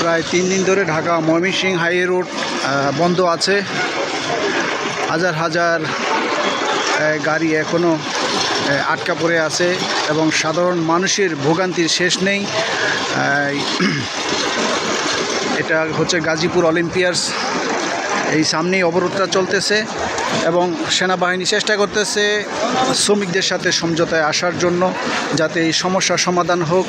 প্রায় 3 দিন ধরে ঢাকা ময়মনসিংহ হাইওয়ে রোড বন্ধ আছে। হাজার হাজার গাড়ি এখনও আটকা পড়ে আছে এবং সাধারণ মানুষের ভোগান্তির শেষ নেই। এটা হচ্ছে গাজীপুর অলিম্পিয়ার্স, এই সামনেই অবরোধটা চলতেছে এবং সেনাবাহিনী চেষ্টা করতেছে শ্রমিকদের সাথে সমঝোতায় আসার জন্য, যাতে এই সমস্যার সমাধান হোক।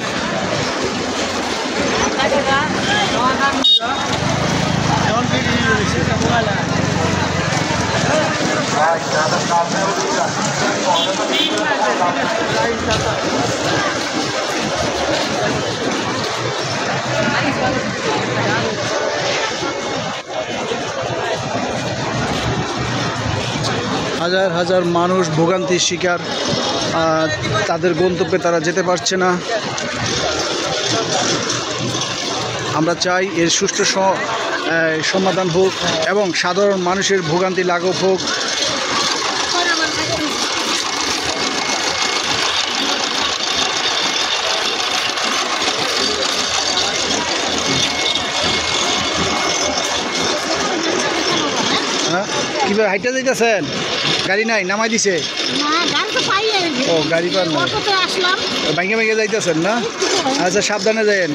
হাজার হাজার মানুষ ভোগান্তির শিকার, তাদের গন্তব্যে তারা যেতে পারছে না। আমরা চাই এর সুষ্ঠু সমাধান হোক এবং সাধারণ মানুষের ভোগান্তি লাঘব হোক। কিভাবে হাইটা যাইতেছেন? গাড়ি নাই, নামাই দিছে? ও গাড়ি পার না, ভাঙ্গে ভাঙ্গে যাইতেছেন না? আচ্ছা, সাবধানে যাইয়েন।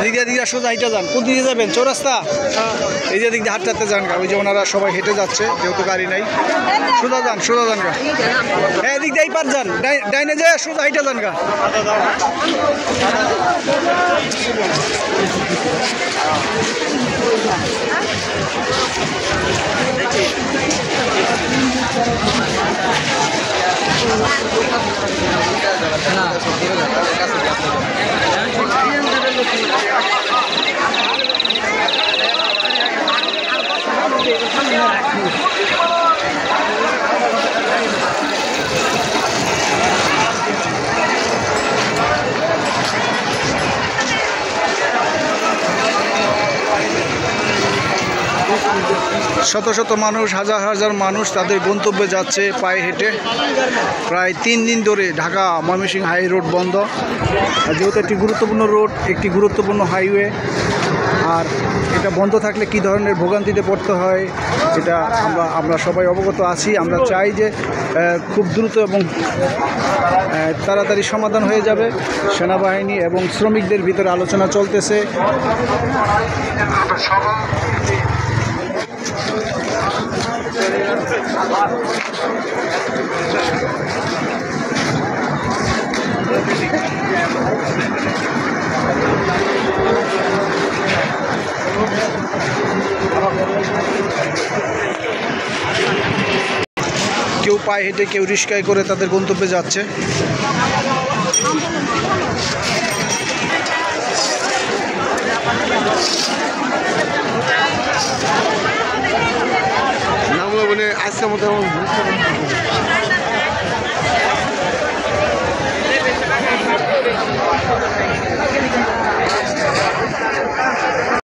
এদিকে এদিকে সোজা হাইটা যান। কোন দিকে যাবেন? চৌরাস্তা? এই যে দিক দিয়ে হাঁটতে যান গা, ওই যে ওনারা সবাই হেঁটে যাচ্ছে, যেহেতু গাড়ি নাই। সোজা যান, সোজা যান গা। হ্যাঁ, এদিক দিয়ে পার যান, ডাইনে যে সোজা হাইটা যান গা। শত শত মানুষ, হাজার হাজার মানুষ তাদের গন্তব্যে যাচ্ছে পায়ে হেঁটে। প্রায় 3 দিন ধরে ঢাকা ময়মনসিংহ হাই রোড বন্ধ, যেহেতু একটি গুরুত্বপূর্ণ রোড, একটি গুরুত্বপূর্ণ হাইওয়ে। আর এটা বন্ধ থাকলে কী ধরনের ভোগান্তিতে পড়তে হয় এটা আমরা সবাই অবগত আছি। আমরা চাই যে খুব দ্রুত এবং তাড়াতাড়ি সমাধান হয়ে যাবে। সেনাবাহিনী এবং শ্রমিকদের ভিতরে আলোচনা চলতেছে। কেউ পায়ে হেঁটে, কেউ রিস্কায় করে তাদের গন্তব্যে যাচ্ছে। নামলো বলে আজকের মতো